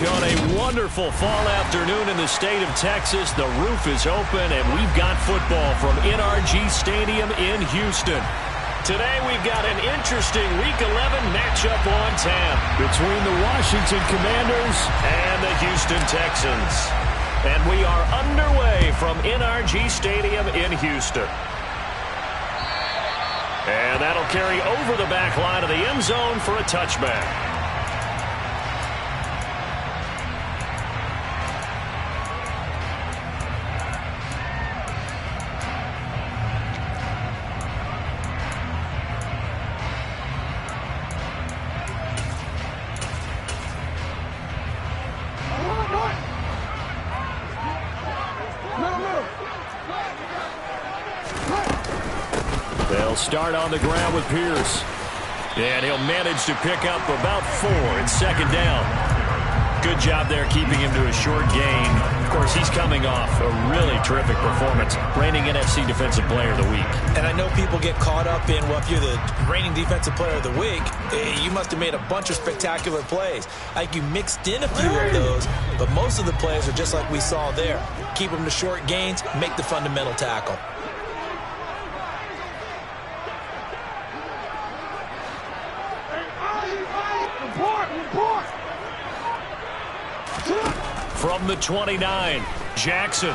On a wonderful fall afternoon in the state of Texas, the roof is open, and we've got football from NRG Stadium in Houston. Today we've got an interesting Week 11 matchup on tap between the Washington Commanders and the Houston Texans. And we are underway from NRG Stadium in Houston. And that'll carry over the back line of the end zone for a touchback. They'll start on the ground with Pierce. And he'll manage to pick up about 4 in second down. Good job there keeping him to a short gain. Of course, he's coming off a really terrific performance, reigning NFC Defensive Player of the Week. And I know people get caught up in, well, if you're the reigning Defensive Player of the Week, you must have made a bunch of spectacular plays. Like you mixed in a few of those, but most of the plays are just like we saw there. Keep them to short gains, make the fundamental tackle. From the 29, Jackson.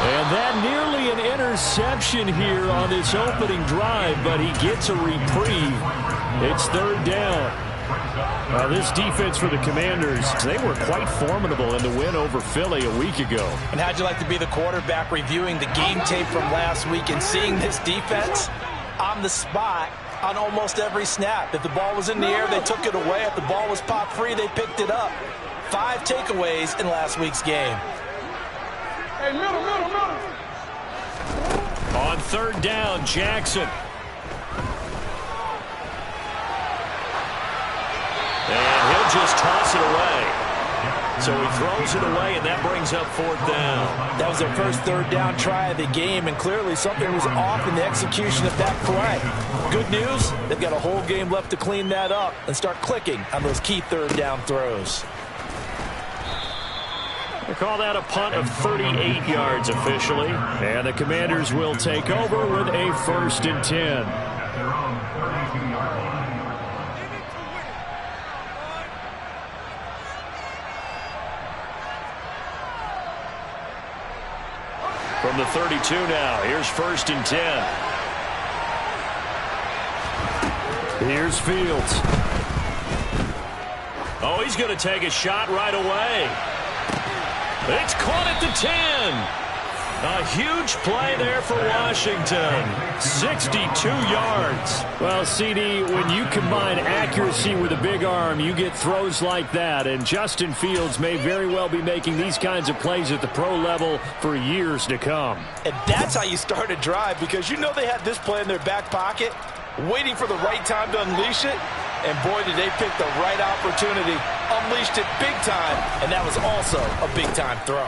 And that nearly an interception here on this opening drive, but he gets a reprieve. It's third down. This defense for the Commanders, they were quite formidable in the win over Philly a week ago. And how'd you like to be the quarterback reviewing the game tape from last week and seeing this defense on the spot on almost every snap? If the ball was in the air, they took it away. If the ball was popped free, they picked it up. 5 takeaways in last week's game. Hey, middle. On third down, Jackson. And he'll just toss it away. So he throws it away, and that brings up fourth down. That was their first third down try of the game, and clearly something was off in the execution of that play. Good news, they've got a whole game left to clean that up and start clicking on those key third down throws. They call that a punt of 38 yards officially, and the Commanders will take over with a 1st and 10. From the 32 now, here's 1st and 10. Here's Fields. Oh, he's going to take a shot right away. It's caught at the 10. A huge play there for Washington. 62 yards. Well, CD, when you combine accuracy with a big arm, you get throws like that. And Justin Fields may very well be making these kinds of plays at the pro level for years to come. And that's how you start a drive, because you know they had this play in their back pocket, waiting for the right time to unleash it. And boy, did they pick the right opportunity. Unleashed it big time, and that was also a big-time throw.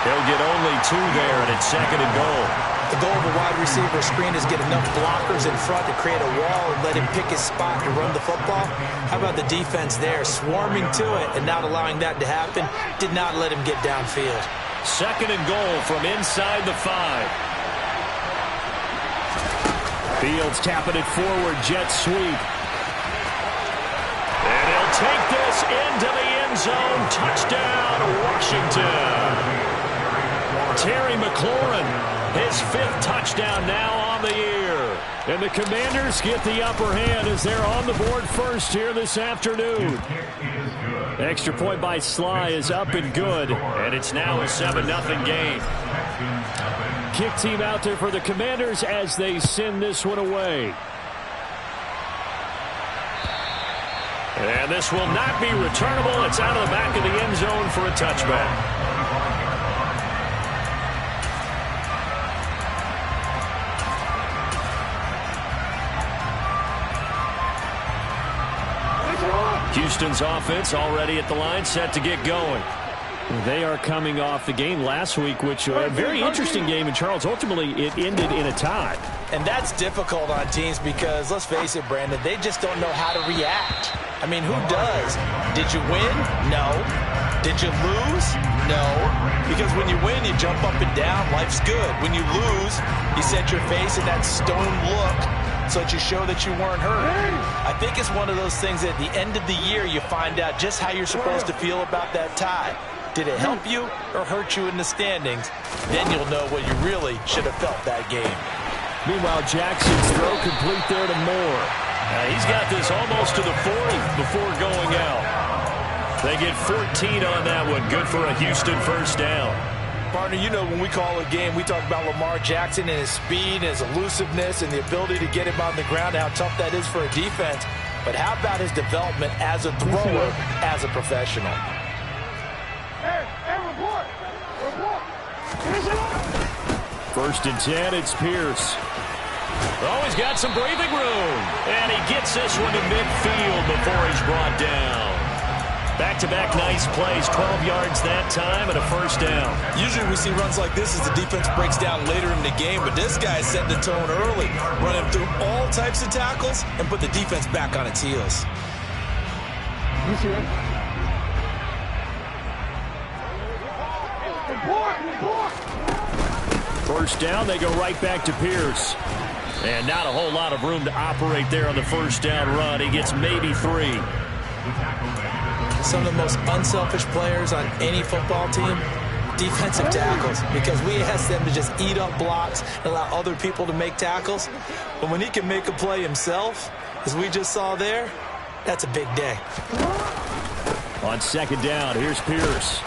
He'll get only 2 there, and it's 2nd and goal. The goal of a wide receiver screen is get enough blockers in front to create a wall and let him pick his spot to run the football. How about the defense there, swarming to it and not allowing that to happen? Did not let him get downfield. 2nd and goal from inside the 5. Fields tapping it forward, jet sweep. And he'll take this into the end zone. Touchdown, Washington. Terry McLaurin, his 5th touchdown now on the year. And the Commanders get the upper hand as they're on the board first here this afternoon. Extra point by Sly is up and good, and it's now a 7-0 game. Kick team out there for the Commanders as they send this one away. And this will not be returnable. It's out of the back of the end zone for a touchback. Houston's offense already at the line, set to get going. They are coming off the game last week, which was a very interesting game in Charles. Ultimately, it ended in a tie. And that's difficult on teams because, let's face it, Brandon, they just don't know how to react. I mean, who does? Did you win? No. Did you lose? No. Because when you win, you jump up and down. Life's good. When you lose, you set your face in that stone look so that you show that you weren't hurt. I think it's one of those things that at the end of the year, you find out just how you're supposed to feel about that tie. Did it help you or hurt you in the standings? Then you'll know what you really should have felt that game. Meanwhile, Jackson's throw complete there to Moore. He's got this almost to the 40 before going out. They get 14 on that one. Good for a Houston first down. Partner, you know when we call a game, we talk about Lamar Jackson and his speed and his elusiveness and the ability to get him on the ground, how tough that is for a defense. But how about his development as a thrower, as a professional? First and 10, it's Pierce. Oh, he's got some breathing room. And he gets this one to midfield before he's brought down. Back-to-back nice plays, 12 yards that time and a first down. Usually we see runs like this as the defense breaks down later in the game, but this guy's setting the tone early, running through all types of tackles and put the defense back on its heels. First down, they go right back to Pierce. And not a whole lot of room to operate there on the first down run. He gets maybe 3. Some of the most unselfish players on any football team, defensive tackles, because we ask them to just eat up blocks and allow other people to make tackles. But when he can make a play himself, as we just saw there, that's a big day. On second down, here's Pierce.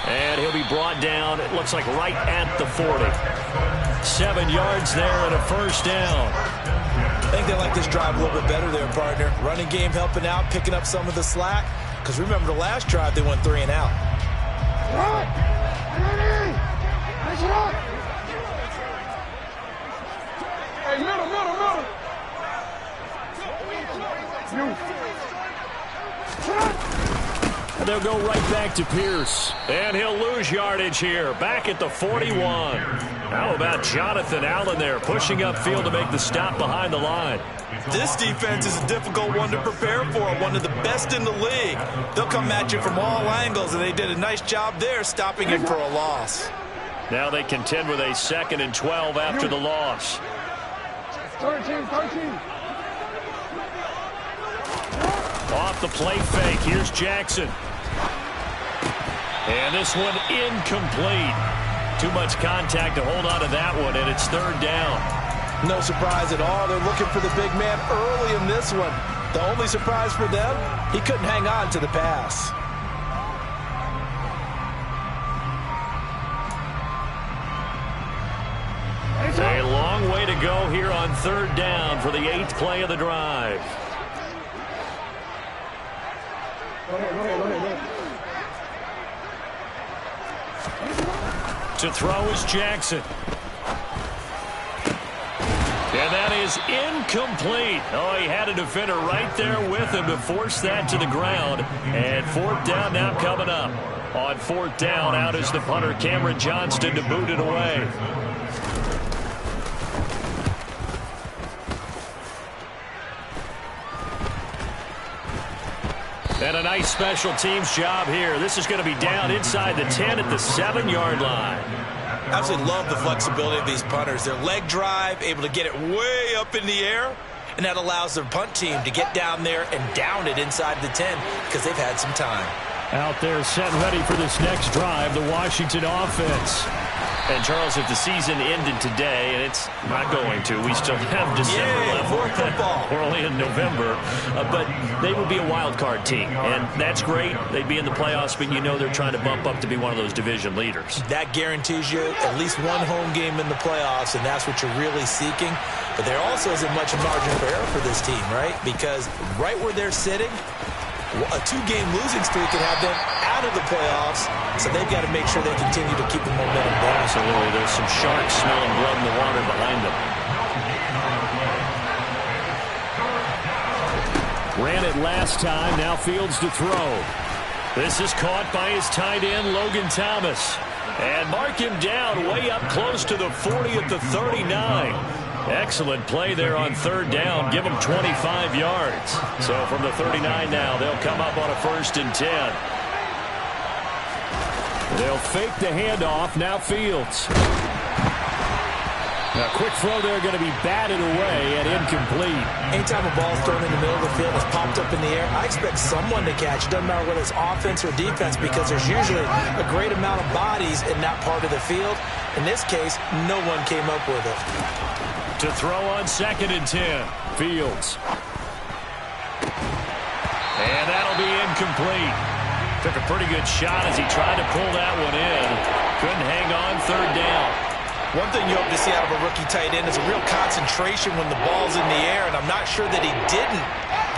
And he'll be brought down, it looks like right at the 40. 7 yards there and a first down. I think they like this drive a little bit better there, partner. Running game helping out, picking up some of the slack. Because remember the last drive, they went 3 and out. Hey, middle. They'll go right back to Pierce. And he'll lose yardage here. Back at the 41. How about Jonathan Allen there pushing upfield to make the stop behind the line? This defense is a difficult one to prepare for, one of the best in the league. They'll come at you from all angles, and they did a nice job there stopping him for a loss. Now they contend with a 2nd and 12 after the loss. 13. Off the play fake, here's Jackson. And this one incomplete. Too much contact to hold on to that one, and it's 3rd down. No surprise at all. They're looking for the big man early in this one. The only surprise for them, he couldn't hang on to the pass. A long way to go here on 3rd down for the 8th play of the drive. Go ahead. To throw is Jackson. And that is incomplete. Oh, he had a defender right there with him to force that to the ground. And 4th down now coming up. On 4th down, out is the punter, Cameron Johnston, to boot it away. And a nice special teams job here. This is going to be down inside the 10 at the 7-yard line. Absolutely love the flexibility of these punters. Their leg drive, able to get it way up in the air, and that allows their punt team to get down there and down it inside the 10 because they've had some time. Out there set ready for this next drive, the Washington offense. And, Charles, if the season ended today, and it's not going to, we still have December left. More football. We're only in November. But they would be a wild card team, and that's great. They'd be in the playoffs, but you know they're trying to bump up to be one of those division leaders. That guarantees you at least one home game in the playoffs, and that's what you're really seeking. But there also isn't much margin for error for this team, right? Because right where they're sitting, a 2-game losing streak could have them out of the playoffs, so they've got to make sure they continue to keep the momentum going. Absolutely. There's some sharks smelling blood in the water behind them. Ran it last time. Now Fields to throw. This is caught by his tight end, Logan Thomas. And mark him down way up close to the 40 at the 39. Excellent play there on third down. Give them 25 yards. So from the 39 now, they'll come up on a 1st and 10. They'll fake the handoff. Now Fields. A quick throw there going to be batted away and incomplete. Anytime a ball is thrown in the middle of the field, it's popped up in the air, I expect someone to catch. It doesn't matter whether it's offense or defense, because there's usually a great amount of bodies in that part of the field. In this case, no one came up with it. To throw on 2nd and 10. Fields. And that'll be incomplete. Took a pretty good shot as he tried to pull that one in. Couldn't hang on 3rd down. One thing you hope to see out of a rookie tight end is a real concentration when the ball's in the air, and I'm not sure that he didn't,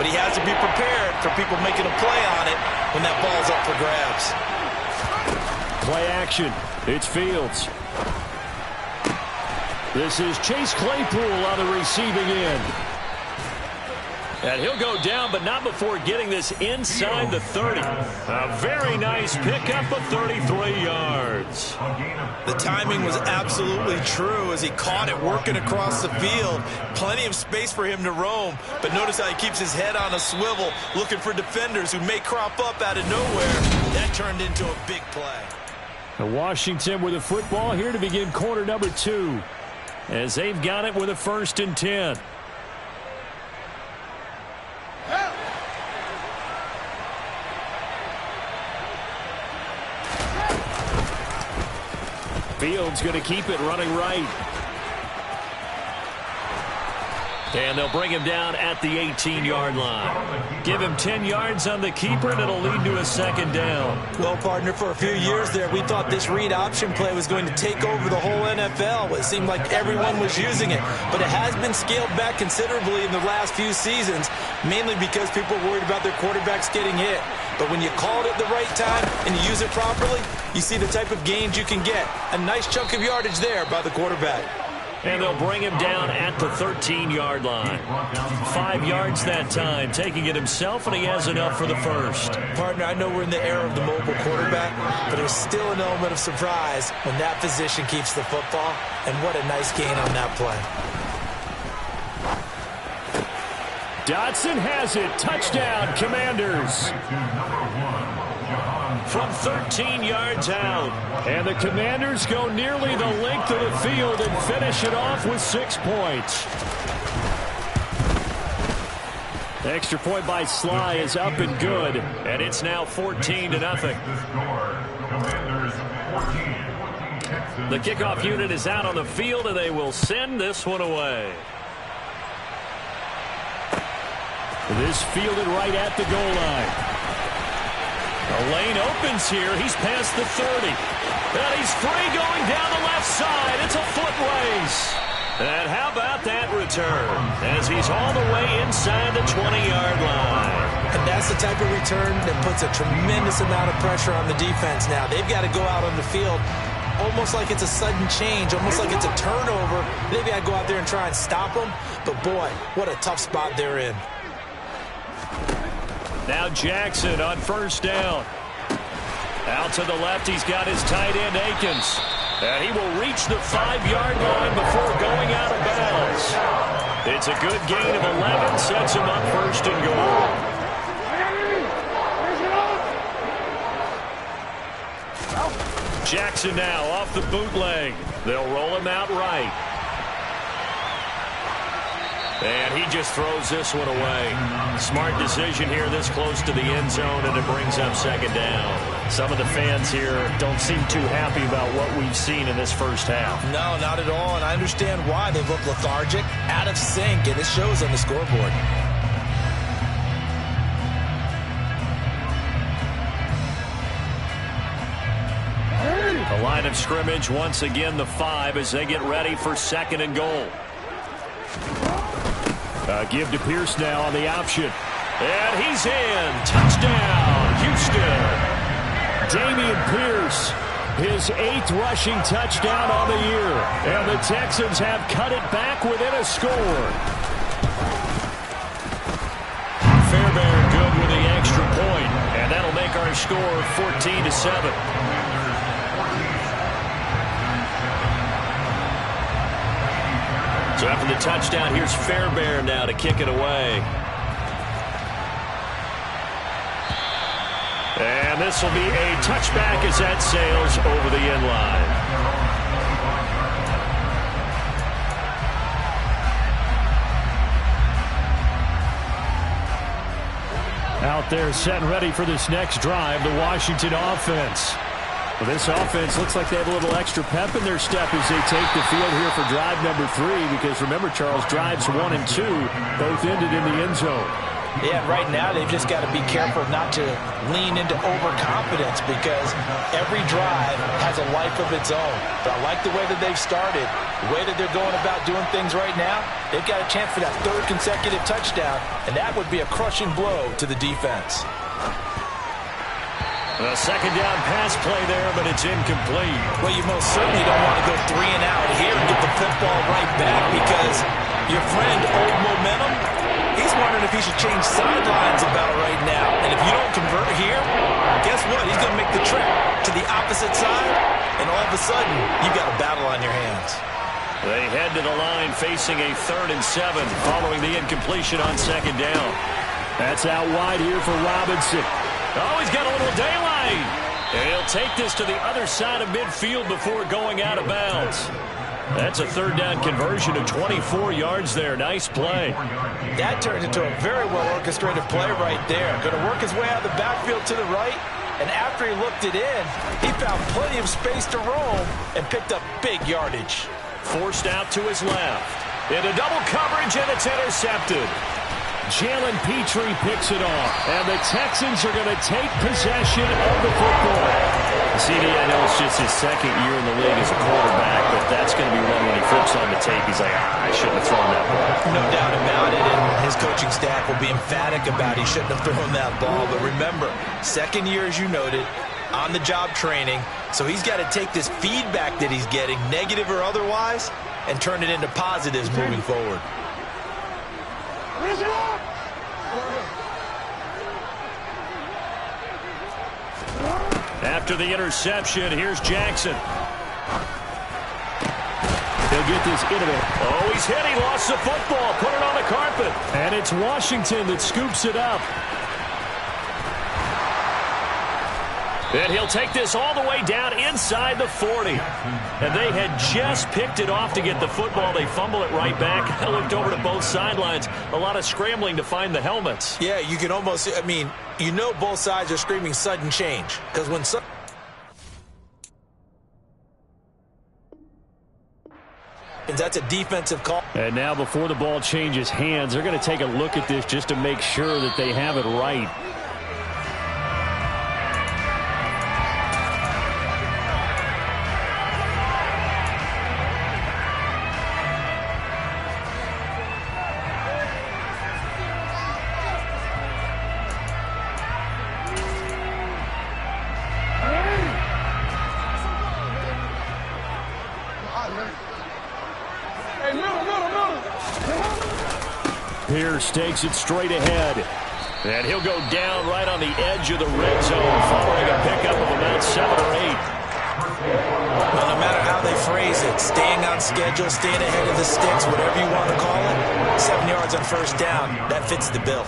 but he has to be prepared for people making a play on it when that ball's up for grabs. Play action. It's Fields. This is Chase Claypool on the receiving end. And he'll go down, but not before getting this inside the 30. A very nice pickup of 33 yards. The timing was absolutely true as he caught it working across the field. Plenty of space for him to roam, but notice how he keeps his head on a swivel, looking for defenders who may crop up out of nowhere. That turned into a big play. Washington with the football here to begin quarter number 2, as they've got it with a 1st and 10. Fields going to keep it running right. And they'll bring him down at the 18-yard line. Give him 10 yards on the keeper, and it'll lead to a 2nd down. Well, partner, for a few years there, we thought this read option play was going to take over the whole NFL. It seemed like everyone was using it, but it has been scaled back considerably in the last few seasons, mainly because people are worried about their quarterbacks getting hit. But when you call it at the right time and you use it properly, you see the type of gains you can get. A nice chunk of yardage there by the quarterback. And they'll bring him down at the 13-yard line. 5 yards that time, taking it himself, and he has enough for the 1st. Partner, I know we're in the era of the mobile quarterback, but there's still an element of surprise when that position keeps the football, and what a nice gain on that play. Dotson has it. Touchdown, Commanders. From 13 yards out. And the Commanders go nearly the length of the field and finish it off with 6 points. The extra point by Sly is up and good. And it's now 14-0. The kickoff unit is out on the field, and they will send this one away. This fielded right at the goal line. The lane opens here. He's past the 30. And he's free going down the left side. It's a foot race. And how about that return as he's all the way inside the 20-yard line. And that's the type of return that puts a tremendous amount of pressure on the defense now. They've got to go out on the field almost like it's a sudden change, almost like it's a turnover. They've got to go out there and try and stop them. But, boy, what a tough spot they're in. Now Jackson on 1st down. Out to the left, he's got his tight end, Akins. And he will reach the 5-yard line before going out of bounds. It's a good gain of 11, sets him up 1st and goal. Jackson now off the bootleg. They'll roll him out right. And he just throws this one away. Smart decision here this close to the end zone, and it brings up 2nd down. Some of the fans here don't seem too happy about what we've seen in this first half. No, not at all, and I understand why. They look lethargic, out of sync, and it shows on the scoreboard. The line of scrimmage once again the 5 as they get ready for 2nd and goal. Give to Pierce now on the option. And he's in. Touchdown, Houston. Dameon Pierce, his 8th rushing touchdown on the year. And the Texans have cut it back within a score. Fairbairn good with the extra point. And that'll make make our score 14-7. So after the touchdown, here's Fairbairn now to kick it away. And this will be a touchback as that sails over the end line. Out there set and ready for this next drive, the Washington offense. Well, this offense looks like they have a little extra pep in their step as they take the field here for drive number 3, because remember, Charles, drives 1 and 2 both ended in the end zone. Yeah, right now they've just got to be careful not to lean into overconfidence, because every drive has a life of its own. But I like the way that they've started, the way that they're going about doing things right now. They've got a chance for that 3rd consecutive touchdown, and that would be a crushing blow to the defense. A second down pass play there, but it's incomplete. Well, you most certainly don't want to go 3 and out here and get the football right back, because your friend, Old Momentum, he's wondering if he should change sidelines about right now. And if you don't convert here, guess what? He's going to make the trip to the opposite side, and all of a sudden, you've got a battle on your hands. They head to the line facing a 3rd and 7 following the incompletion on second down. That's out wide here for Robinson. Oh, he's got a little daylight. And he'll take this to the other side of midfield before going out of bounds. That's a 3rd down conversion of 24 yards there. Nice play. That turned into a very well-orchestrated play right there. Going to work his way out of the backfield to the right, and after he looked it in, he found plenty of space to roam and picked up big yardage. Forced out to his left. Into double coverage, and it's intercepted. Jalen Petrie picks it off, and the Texans are going to take possession of the football. CD, I know it's just his 2nd year in the league as a quarterback, but that's going to be one when he flips on the tape. He's like, I shouldn't have thrown that ball. No doubt about it, and his coaching staff will be emphatic about he shouldn't have thrown that ball. But remember, 2nd year, as you noted, on-the-job training, so he's got to take this feedback that he's getting, negative or otherwise, and turn it into positives moving forward. After the interception, here's Jackson. He'll get this into it. Oh, he's hit. He lost the football. Put it on the carpet. And it's Washington that scoops it up. And he'll take this all the way down inside the 40. And they had just picked it off to get the football. They fumble it right back. I looked over to both sidelines. A lot of scrambling to find the helmets. Yeah, you can almost, I mean, you know both sides are screaming sudden change. Because when that's a defensive call. And now before the ball changes hands, they're going to take a look at this just to make sure that they have it right. Pierce takes it straight ahead. And he'll go down right on the edge of the red zone following a pickup of about 7 or 8. Well, no matter how they phrase it, staying on schedule, staying ahead of the sticks, whatever you want to call it, 7 yards on first down, that fits the bill.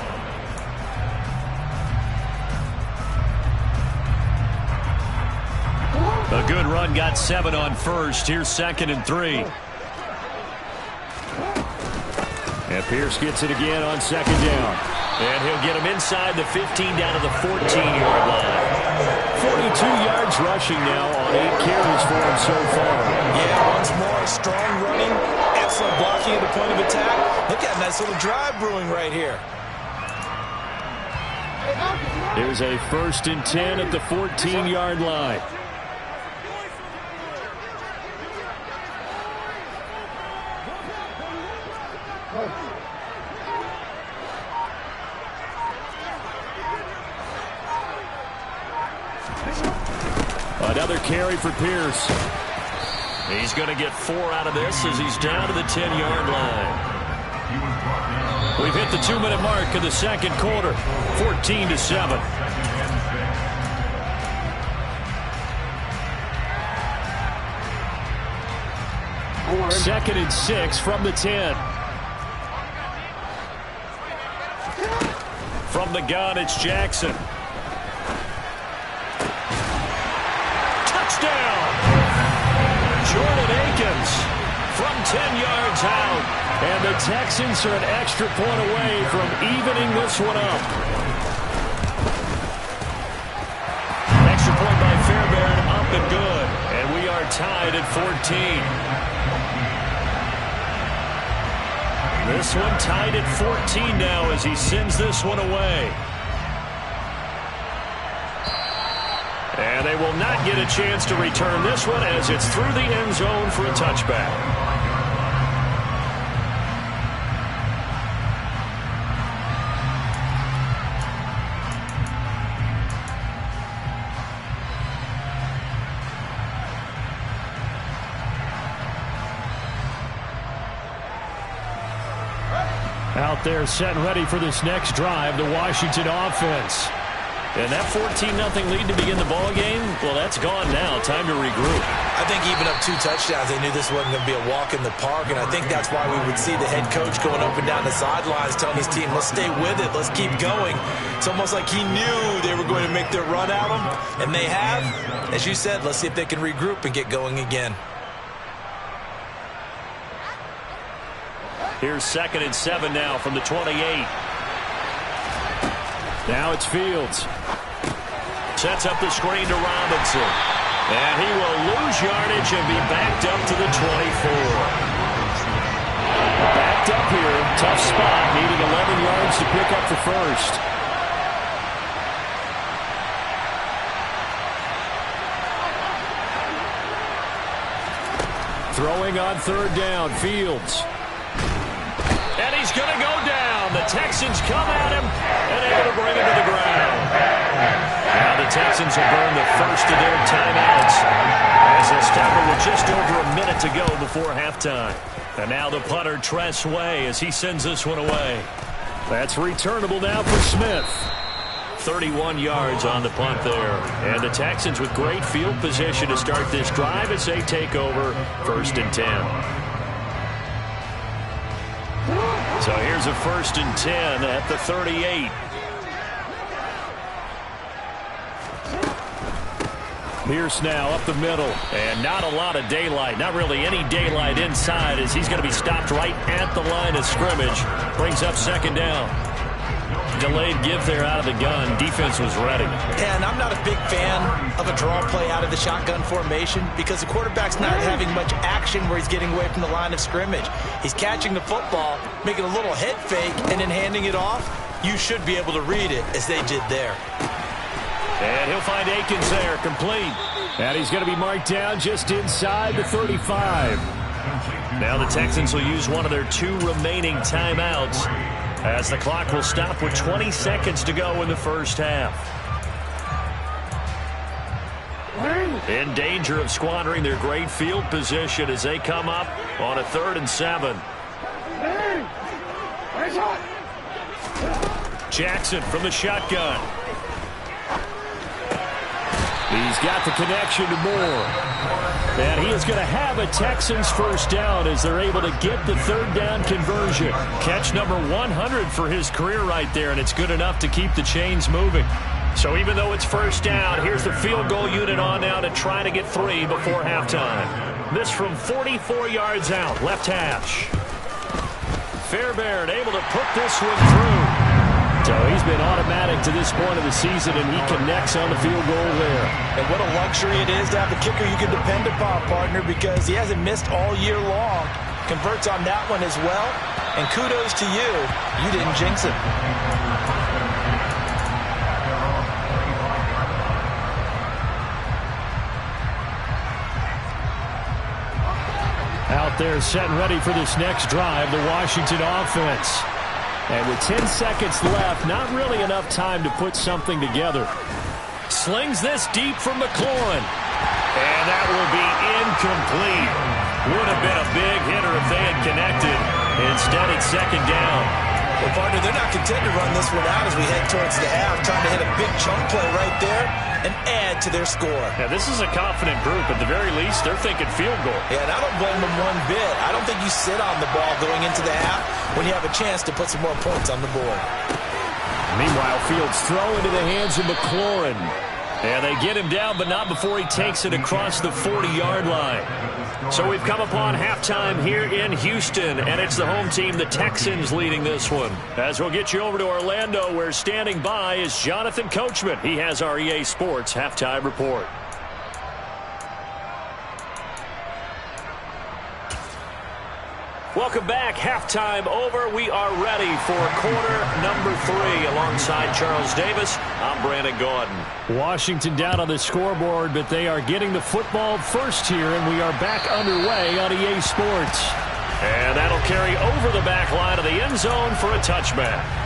A good run got 7 on first. Here's 2nd and 3. And Pierce gets it again on 2nd down. And he'll get him inside the 15 down to the 14-yard line. 42 yards rushing now on 8 carries for him so far. Yeah, once more, strong running, excellent blocking at the point of attack. Look at a nice little drive brewing right here. There's a 1st and 10 at the 14-yard line. Another carry for Pierce. He's going to get 4 out of this as he's down to the 10-yard line. We've hit the 2-minute mark of the second quarter, 14-7. 2nd and 6 from the 10. From the gun, it's Jackson. Touchdown! Jordan Akins from 10 yards out. And the Texans are an extra point away from evening this one up. Extra point by Fairbairn, up and good. And we are tied at 14. This one tied at 14 now as he sends this one away. And they will not get a chance to return this one as it's through the end zone for a touchback. Out there set and ready for this next drive, the Washington offense. And that 14-0 lead to begin the ball game, well, that's gone now. Time to regroup. I think even up 2 touchdowns, they knew this wasn't going to be a walk in the park, and I think that's why we would see the head coach going up and down the sidelines telling his team, let's stay with it, let's keep going. It's almost like he knew they were going to make their run at him, and they have. As you said, let's see if they can regroup and get going again. Here's 2nd and 7 now from the 28. Now it's Fields. Sets up the screen to Robinson. And he will lose yardage and be backed up to the 24. Backed up here. Tough spot. Needing 11 yards to pick up the first. Throwing on 3rd down. Fields. And he's going to go down. The Texans come at him and able to bring him to the ground. Now the Texans will burn the first of their timeouts as they'll stop it with just over a minute to go before halftime. And now the punter, Tress Way, as he sends this one away. That's returnable now for Smith. 31 yards on the punt there. And the Texans with great field position to start this drive as they take over 1st and 10. So here's a 1st and 10 at the 38. Pierce now up the middle, and not a lot of daylight. Not really any daylight inside as he's going to be stopped right at the line of scrimmage. Brings up 2nd down. Delayed give there out of the gun. Defense was ready. And I'm not a big fan of a draw play out of the shotgun formation because the quarterback's not having much action where he's getting away from the line of scrimmage. He's catching the football, making a little head fake, and then handing it off. You should be able to read it as they did there. And he'll find Akins there, complete. And he's going to be marked down just inside the 35. Now the Texans will use one of their 2 remaining timeouts as the clock will stop with 20 seconds to go in the first half. In danger of squandering their great field position as they come up on a 3rd and 7. Jackson from the shotgun. He's got the connection to Moore. And he is going to have a Texans first down as they're able to get the 3rd down conversion. Catch number 100 for his career right there, and it's good enough to keep the chains moving. So even though it's 1st down, here's the field goal unit on now to try to get 3 before halftime. This from 44 yards out, left hash. Fairbairn able to put this one through. So he's been automatic to this point of the season, and he connects on the field goal there. And what a luxury it is to have a kicker you can depend upon, partner, because he hasn't missed all year long. Converts on that one as well. And kudos to you. You didn't jinx him. Out there set and ready for this next drive, the Washington offense. And with 10 seconds left, not really enough time to put something together. Slings this deep from McLaurin. And that will be incomplete. Would have been a big hitter if they had connected. Instead, it's 2nd down. Well, partner, they're not content to run this one out as we head towards the half, trying to hit a big chunk play right there and add to their score. Yeah, this is a confident group. At the very least, they're thinking field goal. Yeah, and I don't blame them one bit. I don't think you sit on the ball going into the half when you have a chance to put some more points on the board. Meanwhile, Fields throw into the hands of McLaurin. And they get him down, but not before he takes it across the 40-yard line. So we've come upon halftime here in Houston, and it's the home team, the Texans, leading this one. As we'll get you over to Orlando, where standing by is Jonathan Coachman. He has our EA Sports halftime report. Welcome back. Halftime over. We are ready for quarter number 3. Alongside Charles Davis, I'm Brandon Gaudin. Washington down on the scoreboard, but they are getting the football first here, and we are back underway on EA Sports. And that'll carry over the back line of the end zone for a touchback.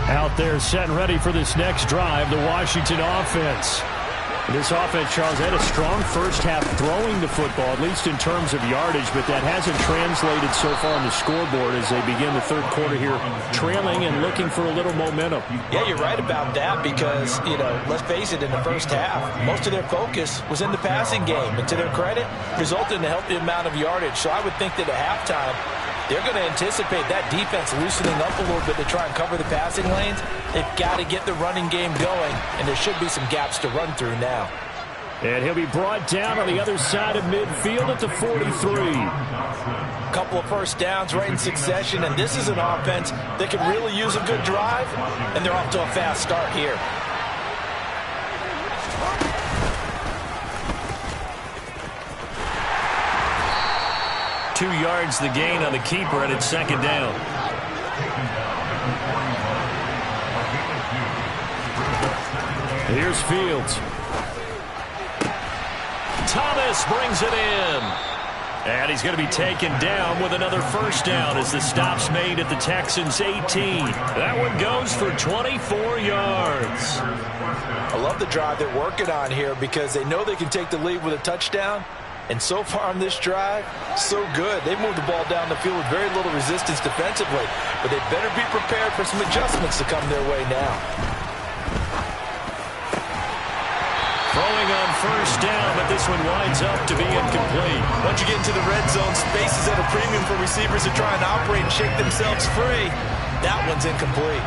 Out there set and ready for this next drive, the Washington offense. This offense, Charles, had a strong first half throwing the football, at least in terms of yardage, but that hasn't translated so far on the scoreboard as they begin the third quarter here, trailing and looking for a little momentum. Yeah, you're right about that because, let's face it, in the first half, most of their focus was in the passing game. And to their credit, resulted in a healthy amount of yardage. So I would think that at halftime, they're going to anticipate that defense loosening up a little bit to try and cover the passing lanes. They've got to get the running game going, and there should be some gaps to run through now. And he'll be brought down on the other side of midfield at the 43. Couple of first downs right in succession, and this is an offense that can really use a good drive, and they're off to a fast start here. Two yards the gain on the keeper, and it's second down. Here's Fields. Thomas brings it in. And he's going to be taken down with another first down as the stop's made at the Texans' 18. That one goes for 24 yards. I love the drive they're working on here because they know they can take the lead with a touchdown. And so far on this drive, so good. They moved the ball down the field with very little resistance defensively. But they better be prepared for some adjustments to come their way now. Throwing on first down, but this one winds up to be incomplete. Once you get into the red zone, space is at a premium for receivers to try and operate and shake themselves free. That one's incomplete.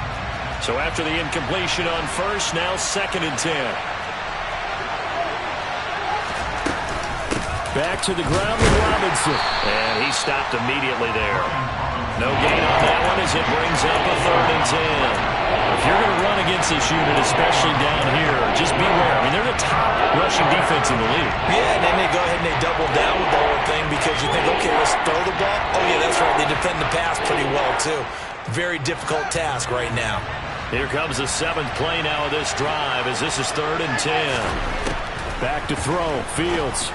So after the incompletion on first, now 2nd and 10. Back to the ground with Robinson. And he stopped immediately there. No gain on that one as it brings up a 3rd and 10. If you're going to run against this unit, especially down here, just beware. I mean, they're the top rushing defense in the league. Yeah, and then they go ahead and they double down with the whole thing because you think, okay, let's throw the ball. Oh, yeah, that's right. They defend the pass pretty well, too. Very difficult task right now. Here comes the 7th play now of this drive as this is 3rd and 10. Back to throw. Fields.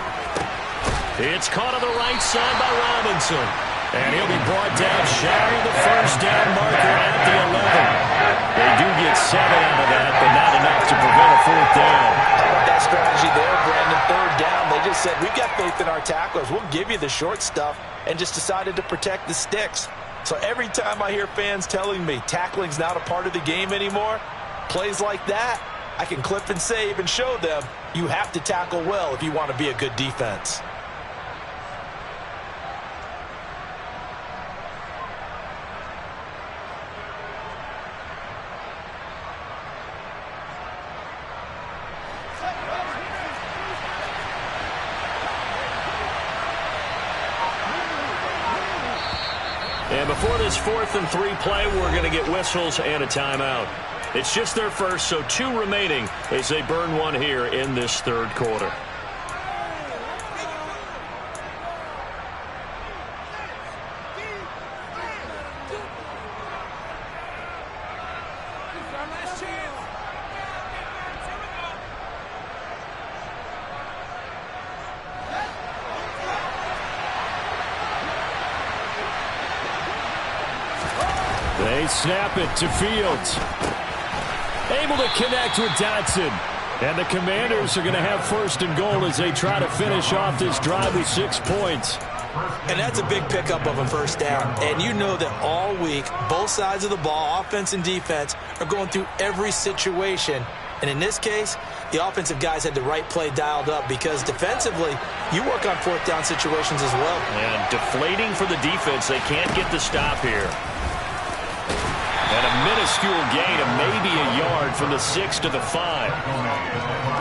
It's caught on the right side by Robinson. And he'll be brought down shy of the first down marker at the 11. They do get 7 out of that, but not enough to prevent a 4th down. How about that strategy there, Brandon? 3rd down. They just said, we've got faith in our tacklers. We'll give you the short stuff, and just decided to protect the sticks. So every time I hear fans telling me tackling's not a part of the game anymore, plays like that, I can clip and save and show them you have to tackle well if you want to be a good defense. And before this 4th and 3 play, we're going to get whistles and a timeout. It's just their first, so 2 remaining as they burn one here in this 3rd quarter. They snap it to Fields. Able to connect with Dotson. And the Commanders are going to have first and goal as they try to finish off this drive with 6 points. And that's a big pickup of a first down. And you know that all week, both sides of the ball, offense and defense, are going through every situation. And in this case, the offensive guys had the right play dialed up because defensively, you work on fourth down situations as well. And deflating for the defense. They can't get the stop here. And a minuscule gain of maybe a yard from the 6 to the 5.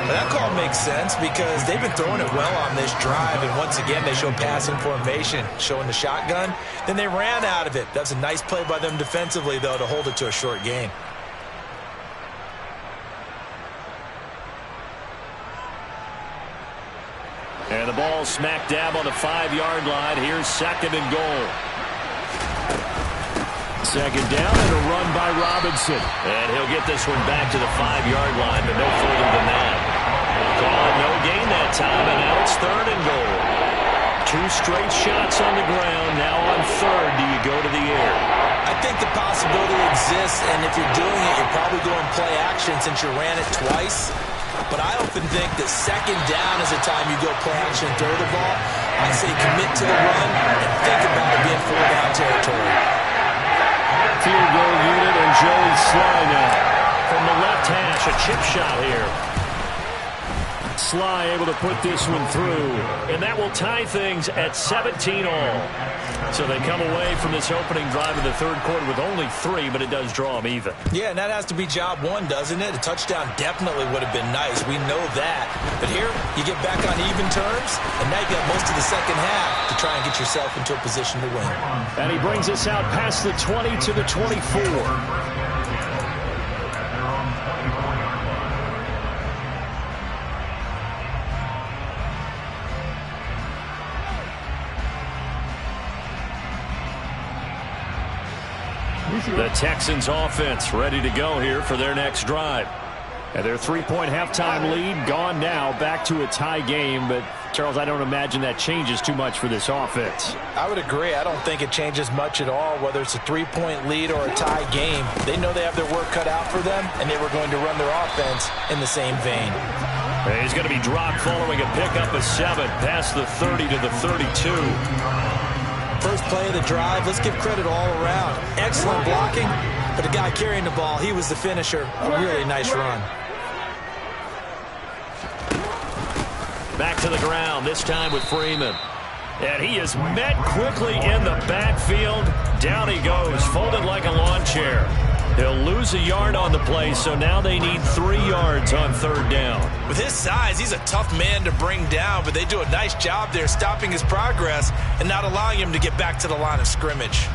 That call makes sense because they've been throwing it well on this drive, and once again they show passing formation, showing the shotgun. Then they ran out of it. That's a nice play by them defensively, though, to hold it to a short gain. And the ball smack dab on the 5-yard line. Here's second and goal. Second down and a run by Robinson. And he'll get this one back to the 5-yard line, but no further than that. Call it no gain that time, and now it's third and goal. 2 straight shots on the ground. Now on third, do you go to the air? I think the possibility exists, and if you're doing it, you're probably going play action since you ran it twice. But I often think that second down is the time you go play action and throw the ball. I say commit to the run and think about it being 4-down territory. Field goal unit and Joey Sly now. From the left hash, a chip shot here. Sly able to put this one through. And that will tie things at 17 all. So they come away from this opening drive of the third quarter with only 3, but it does draw them even. Yeah, and that has to be job one, doesn't it? A touchdown definitely would have been nice. We know that. But here, you get back on even terms, and now you got most of the second half to try and get yourself into a position to win. And he brings us out past the 20 to the 24. The Texans offense ready to go here for their next drive. And their 3-point halftime lead gone now, back to a tie game. But, Charles, I don't imagine that changes too much for this offense. I would agree. I don't think it changes much at all, whether it's a 3-point lead or a tie game. They know they have their work cut out for them, and they were going to run their offense in the same vein. He's going to be dropped following a pickup of 7 past the 30 to the 32. First play of the drive, let's give credit all around. Excellent blocking, but the guy carrying the ball, he was the finisher. A really nice run. Back to the ground, this time with Freeman. And he is met quickly in the backfield. Down he goes, folded like a lawn chair. He'll lose a yard on the play, so now they need 3 yards on third down. With his size, he's a tough man to bring down, but they do a nice job there stopping his progress and not allowing him to get back to the line of scrimmage.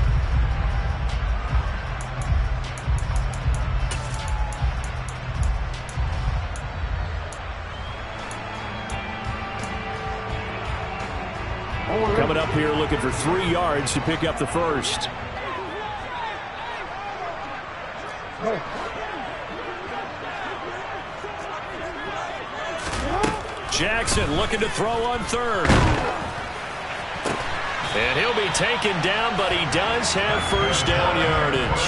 Coming up here looking for 3 yards to pick up the first. Jackson looking to throw on third. And he'll be taken down, but he does have first down yardage.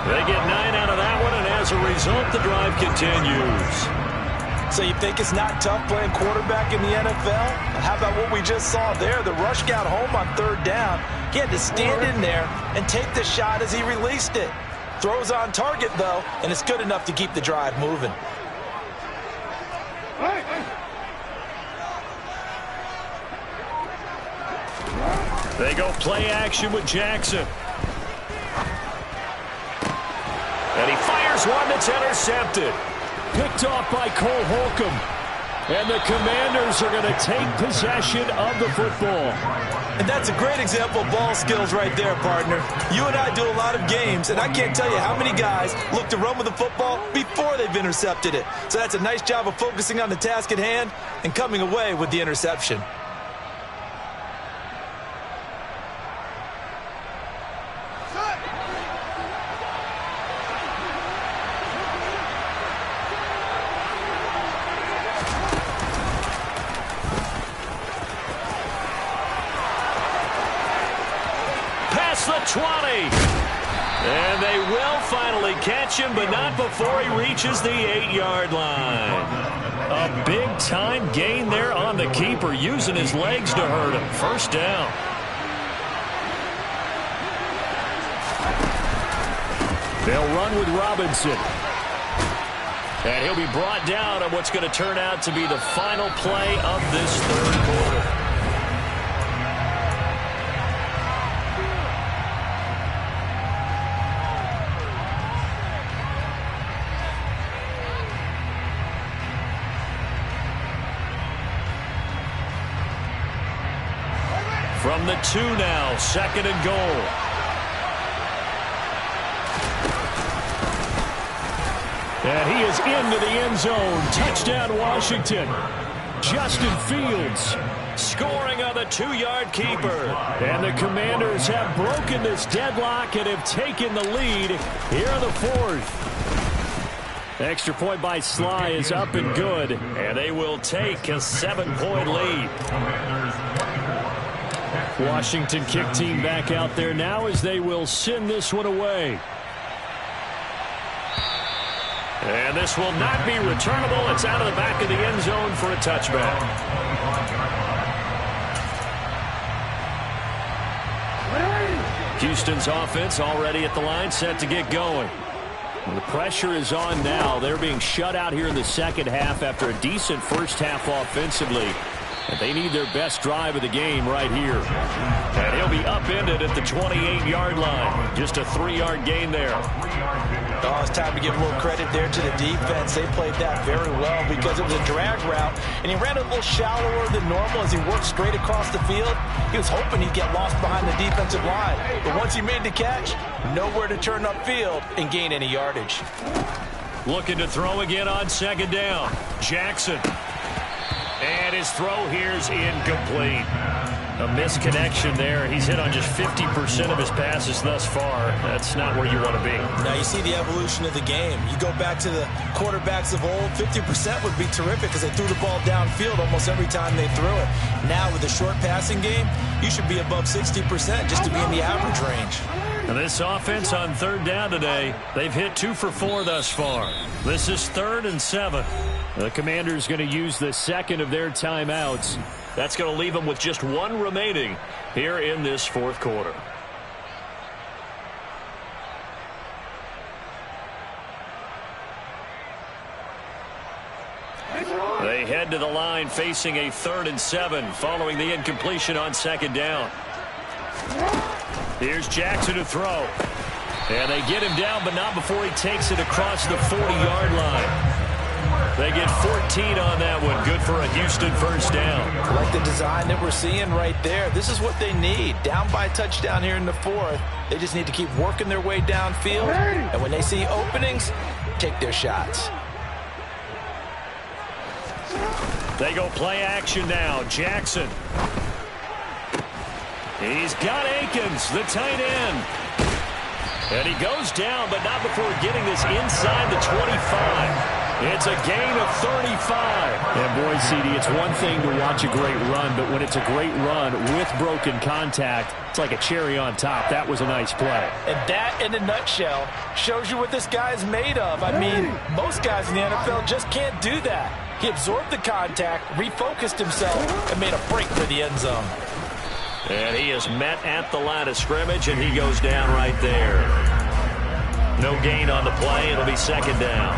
They get 9 out of that one, and as a result, the drive continues. So you think it's not tough playing quarterback in the NFL? How about what we just saw there? The rush got home on third down. He had to stand in there and take the shot as he released it. Throws on target, though, and it's good enough to keep the drive moving. They go play action with Jackson. And he fires one that's intercepted. Picked off by Cole Holcomb. And the Commanders are going to take possession of the football. And that's a great example of ball skills right there, partner. You and I do a lot of games, and I can't tell you how many guys look to run with the football before they've intercepted it. So that's a nice job of focusing on the task at hand and coming away with the interception. The 20. And they will finally catch him, but not before he reaches the 8-yard line. A big-time gain there on the keeper, using his legs to hurt him. First down. They'll run with Robinson. And he'll be brought down on what's going to turn out to be the final play of this third quarter. From the 2 now, 2nd and goal. And he is into the end zone. Touchdown, Washington. Justin Fields scoring on the 2-yard keeper. And the Commanders have broken this deadlock and have taken the lead here in the 4th. Extra point by Sly is up and good. And they will take a 7-point lead. Washington kick team back out there now as they will send this one away. And this will not be returnable. It's out of the back of the end zone for a touchback. Houston's offense already at the line, set to get going. The pressure is on now. They're being shut out here in the second half after a decent first half offensively. And they need their best drive of the game right here. And he'll be upended at the 28-yard line. Just a 3-yard gain there. Oh, it's time to give a little credit there to the defense. They played that very well because it was a drag route, and he ran a little shallower than normal as he worked straight across the field. He was hoping he'd get lost behind the defensive line. But once he made the catch, nowhere to turn upfield and gain any yardage. Looking to throw again on 2nd down. Jackson. And his throw here's incomplete. A misconnection there. He's hit on just 50% of his passes thus far. That's not where you want to be. Now you see the evolution of the game. You go back to the quarterbacks of old, 50% would be terrific because they threw the ball downfield almost every time they threw it. Now with the short passing game, you should be above 60% just to be in the average range. And this offense on 3rd down today, they've hit 2 for 4 thus far. This is 3rd and 7. The Commanders going to use the second of their timeouts. That's going to leave them with just 1 remaining here in this 4th quarter. They head to the line facing a 3rd and 7 following the incompletion on 2nd down. Here's Jackson to throw. And they get him down, but not before he takes it across the 40-yard line. They get 14 on that one. Good for a Houston first down. I like the design that we're seeing right there. This is what they need. Down by a touchdown here in the 4th. They just need to keep working their way downfield. And when they see openings, take their shots. They go play action now. Jackson. He's got Akins, the tight end. And he goes down, but not before getting this inside the 25. It's a gain of 35. And boy, CD, it's one thing to watch a great run, but when it's a great run with broken contact, it's like a cherry on top. That was a nice play. And that, in a nutshell, shows you what this guy is made of. I mean, most guys in the NFL just can't do that. He absorbed the contact, refocused himself, and made a break for the end zone. And he is met at the line of scrimmage, and he goes down right there. No gain on the play. It'll be 2nd down.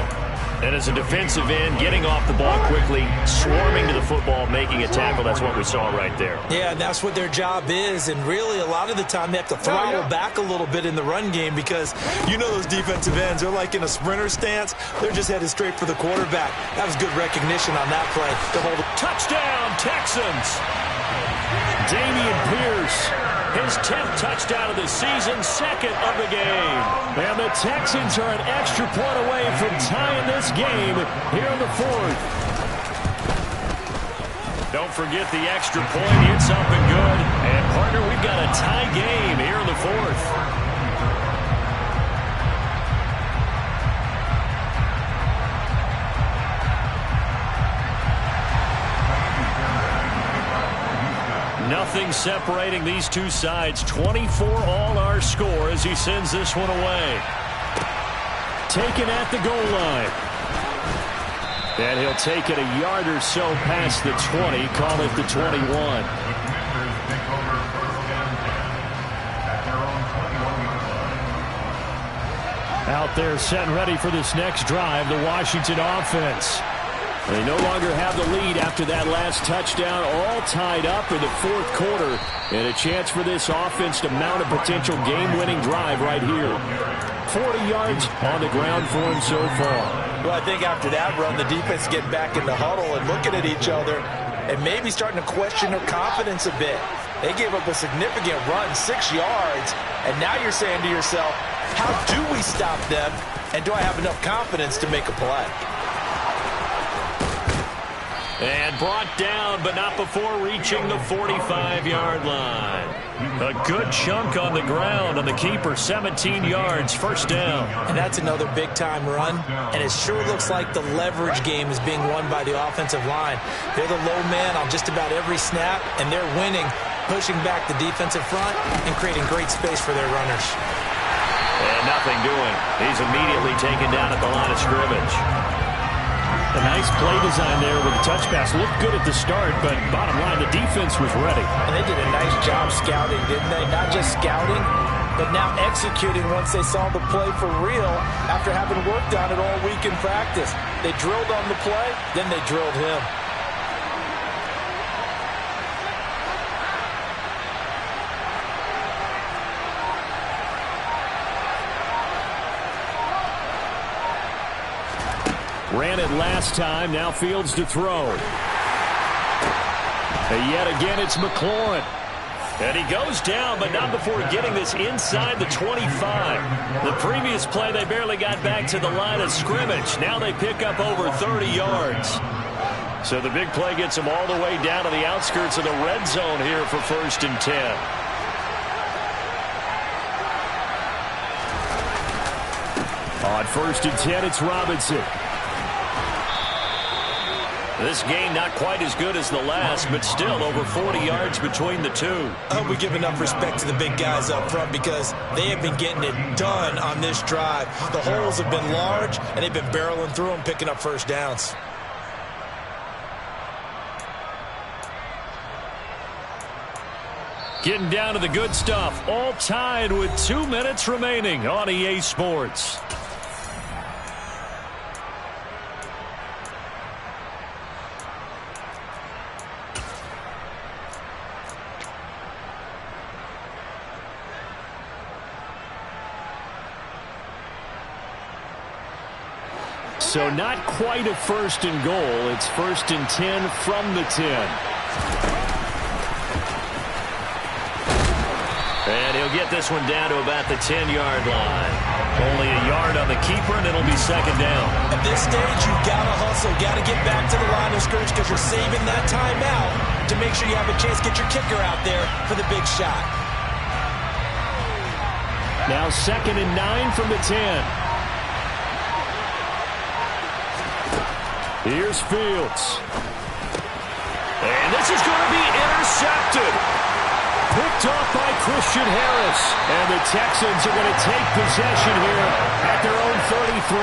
And as a defensive end, getting off the ball quickly, swarming to the football, making a tackle, that's what we saw right there. Yeah, and that's what their job is. And really, a lot of the time, they have to throttle back a little bit in the run game because you know those defensive ends, they're like in a sprinter stance. They're just headed straight for the quarterback. That was good recognition on that play. To hold it. Touchdown, Texans! Dameon Pierce, his 10th touchdown of the season, 2nd of the game. And the Texans are an extra point away from tying this game here in the 4th. Don't forget the extra point. It's up and good. And, partner, we've got a tie game here in the 4th. Nothing separating these two sides. 24 all our score as he sends this one away. Taken at the goal line. And he'll take it a yard or so past the 20, call it the 21. Out there set and ready for this next drive, the Washington offense. They no longer have the lead after that last touchdown, all tied up in the fourth quarter, and a chance for this offense to mount a potential game-winning drive right here. 40 yards on the ground for him so far. Well, I think after that run, the defense getting back in the huddle and looking at each other and maybe starting to question their confidence a bit. They gave up a significant run, 6 yards, and now you're saying to yourself, how do we stop them, and do I have enough confidence to make a play? And brought down, but not before reaching the 45-yard line. A good chunk on the ground on the keeper, 17 yards, first down. And that's another big-time run, and it sure looks like the leverage game is being won by the offensive line. They're the low man on just about every snap, and they're winning, pushing back the defensive front and creating great space for their runners. And nothing doing. He's immediately taken down at the line of scrimmage. A nice play design there with the touch pass. Looked good at the start, but bottom line, the defense was ready. And they did a nice job scouting, didn't they? Not just scouting, but now executing once they saw the play for real after having worked on it all week in practice. They drilled on the play, then they drilled him. Ran it last time, now fields to throw. And yet again, it's McLaurin. And he goes down, but not before getting this inside the 25. The previous play, they barely got back to the line of scrimmage. Now they pick up over 30 yards. So the big play gets them all the way down to the outskirts of the red zone here for 1st and 10. On 1st and 10, it's Robinson. This game not quite as good as the last, but still over 40 yards between the two. I hope we give enough respect to the big guys up front because they have been getting it done on this drive. The holes have been large, and they've been barreling through them, picking up first downs. Getting down to the good stuff, all tied with 2 minutes remaining on EA Sports. So not quite a 1st and goal. It's 1st and 10 from the 10. And he'll get this one down to about the 10-yard line. Only a yard on the keeper, and it'll be 2nd down. At this stage, you've got to hustle, got to get back to the line of scrimmage because you're saving that timeout to make sure you have a chance to get your kicker out there for the big shot. Now 2nd and 9 from the 10. Here's Fields. And this is going to be intercepted. Picked off by Christian Harris. And the Texans are going to take possession here at their own 33.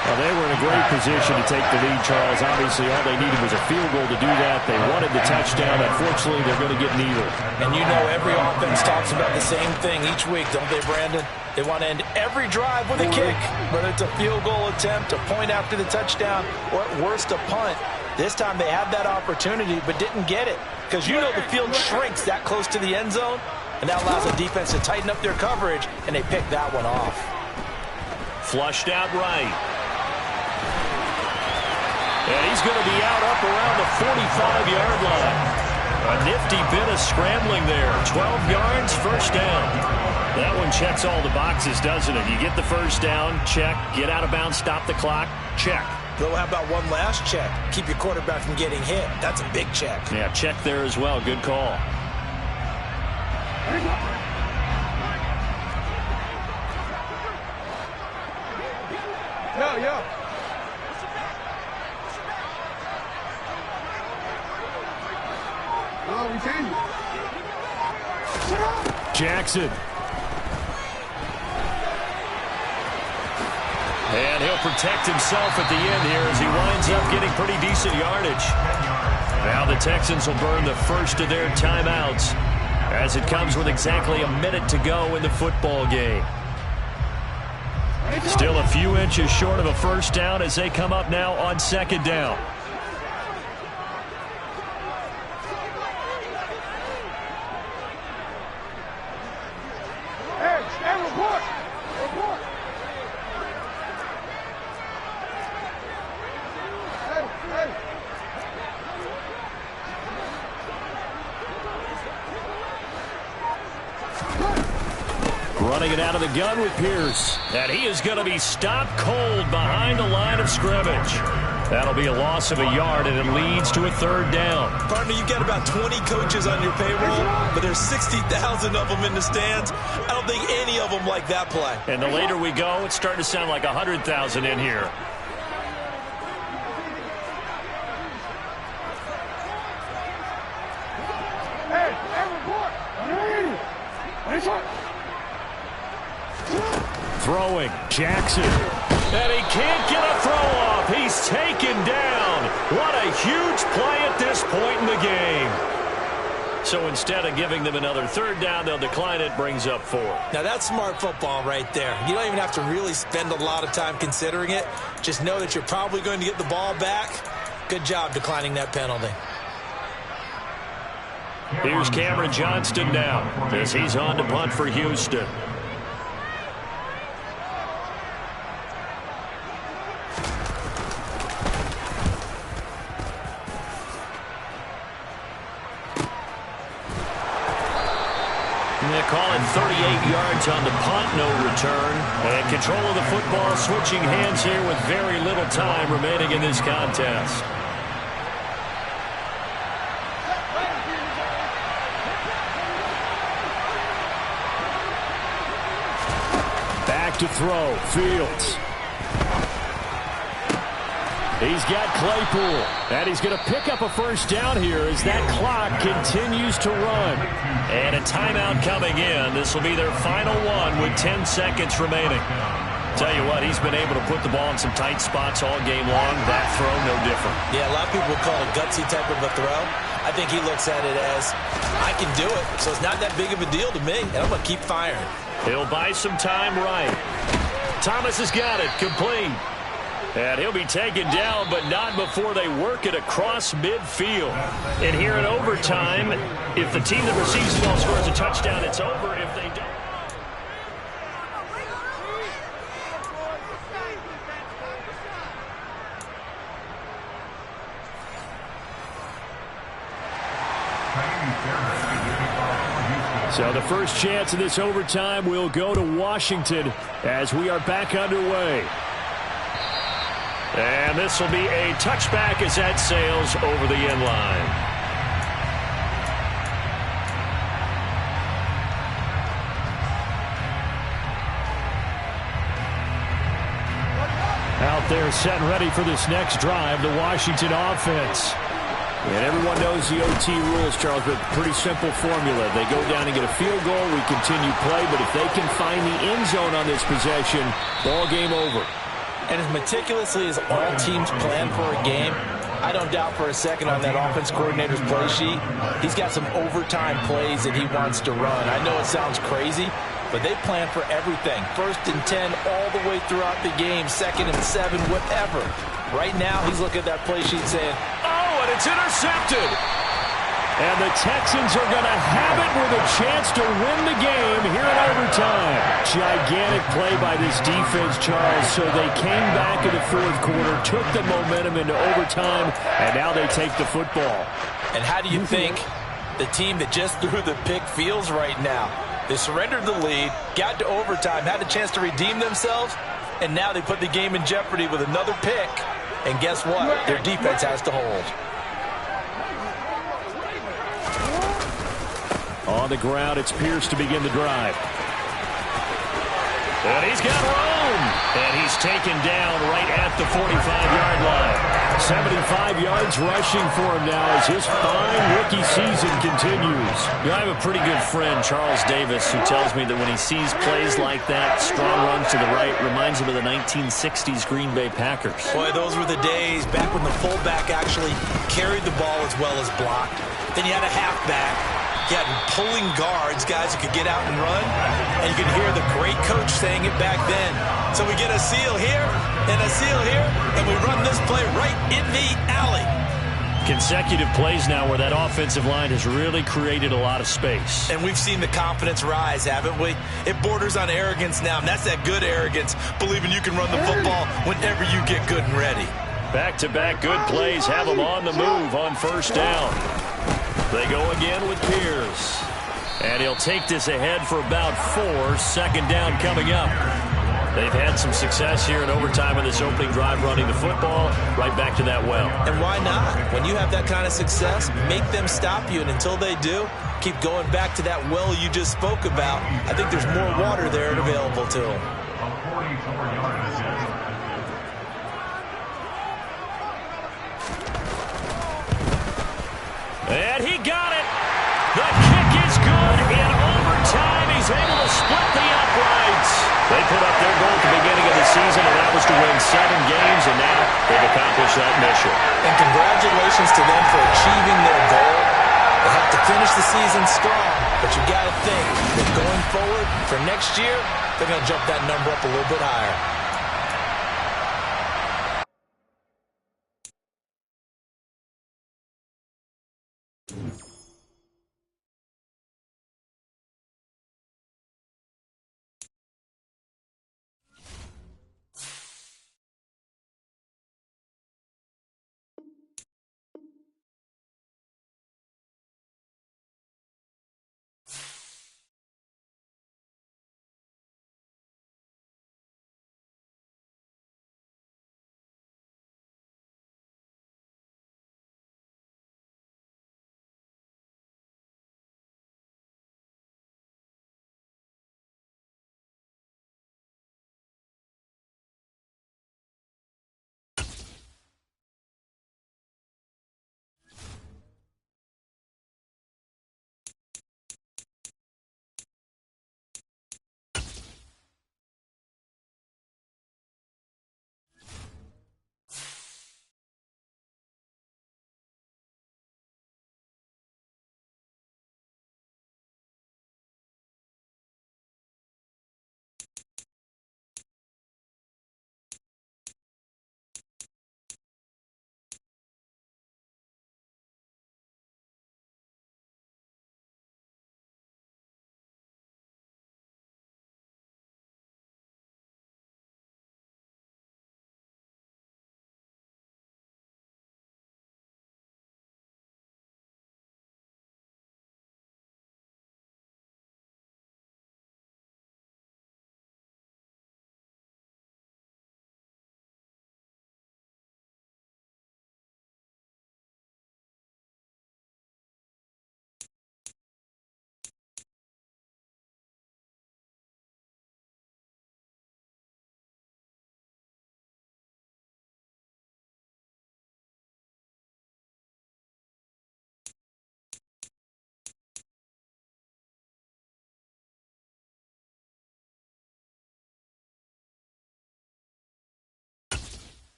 Well, they were in a great position to take the lead, Charles. Obviously, all they needed was a field goal to do that. They wanted the touchdown. Unfortunately, they're going to get neither. And you know every offense talks about the same thing each week, don't they, Brandon? They want to end every drive with a kick, whether it's a field goal attempt, a point after the touchdown, or at worst a punt. This time they had that opportunity but didn't get it because you know the field shrinks that close to the end zone, and that allows the defense to tighten up their coverage, and they pick that one off. Flushed out right. And he's going to be out up around the 45-yard line. A nifty bit of scrambling there. 12 yards, 1st down. That one checks all the boxes, doesn't it? You get the 1st down, check. Get out of bounds, stop the clock, check. Though, how about one last check? Keep your quarterback from getting hit. That's a big check. Yeah, check there as well. Good call. Yeah. Oh, we changed it. Jackson. protect himself at the end here as he winds up getting pretty decent yardage. Now the Texans will burn the first of their timeouts as it comes with exactly a minute to go in the football game. Still a few inches short of a first down as they come up now on second down. Running it out of the gun with Pierce. And he is going to be stopped cold behind the line of scrimmage. That'll be a loss of a yard, and it leads to a third down. Partner, you've got about 20 coaches on your payroll, but there's 60,000 of them in the stands. I don't think any of them like that play. And the later we go, it's starting to sound like 100,000 in here. Throwing, Jackson. And he can't get a throw off. He's taken down. What a huge play at this point in the game. So instead of giving them another third down, they'll decline it, brings up 4. Now that's smart football right there. You don't even have to really spend a lot of time considering it. Just know that you're probably going to get the ball back. Good job declining that penalty. Here's Cameron Johnston now as he's on to punt for Houston. They call it 38 yards on the punt, no return. And control of the football switching hands here with very little time remaining in this contest. Back to throw, Fields. He's got Claypool, and he's going to pick up a first down here as that clock continues to run. And a timeout coming in. This will be their final one with 10 seconds remaining. Tell you what, he's been able to put the ball in some tight spots all game long. That throw, no different. Yeah, a lot of people would call it a gutsy type of a throw. I think he looks at it as, I can do it, so it's not that big of a deal to me, and I'm going to keep firing. He'll buy some time right. Thomas has got it, complete. And he'll be taken down, but not before they work it across midfield. And here in overtime, if the team that receives the ball scores a touchdown, it's over. If they don't. So the first chance of this overtime will go to Washington as we are back underway. And this will be a touchback as that sails over the end line. Out there set and ready for this next drive, the Washington offense. And everyone knows the OT rules, Charles, but pretty simple formula. They go down and get a field goal, we continue play, but if they can find the end zone on this possession, ball game over. And as meticulously as all teams plan for a game, I don't doubt for a second on that offense coordinator's play sheet, he's got some overtime plays that he wants to run. I know it sounds crazy, but they plan for everything. 1st and 10 all the way throughout the game, 2nd and 7, whatever. Right now, he's looking at that play sheet saying, oh, and it's intercepted. And the Texans are going to have it with a chance to win the game here in overtime. Gigantic play by this defense, Charles. So they came back in the 4th quarter, took the momentum into overtime, and now they take the football. And how do you think the team that just threw the pick feels right now? They surrendered the lead, got to overtime, had a chance to redeem themselves, and now they put the game in jeopardy with another pick. And guess what? Their defense has to hold. On the ground, it's Pierce to begin the drive. And he's got room. And he's taken down right at the 45-yard line. 75 yards rushing for him now as his fine rookie season continues. You know, I have a pretty good friend, Charles Davis, who tells me that when he sees plays like that, strong runs to the right, reminds him of the 1960s Green Bay Packers. Boy, those were the days back when the fullback actually carried the ball as well as blocked. Then you had a halfback. You had pulling guards, guys who could get out and run. And you could hear the great coach saying it back then. So we get a seal here and a seal here, and we run this play right in the alley. Consecutive plays now where that offensive line has really created a lot of space. And we've seen the confidence rise, haven't we? It borders on arrogance now, and that's that good arrogance, believing you can run the football whenever you get good and ready. Back-to-back good plays have them on the move on first down. They go again with Pierce. And he'll take this ahead for about 4. Second down coming up. They've had some success here in overtime in this opening drive running the football. Right back to that well. And why not? When you have that kind of success, make them stop you. And until they do, keep going back to that well you just spoke about. I think there's more water there and available to them. And he got it. The kick is good. In overtime, he's able to split the uprights. They put up their goal at the beginning of the season, and that was to win 7 games, and now they've accomplished that mission. And congratulations to them for achieving their goal. They have to finish the season strong, but you got to think that going forward for next year, they're going to jump that number up a little bit higher.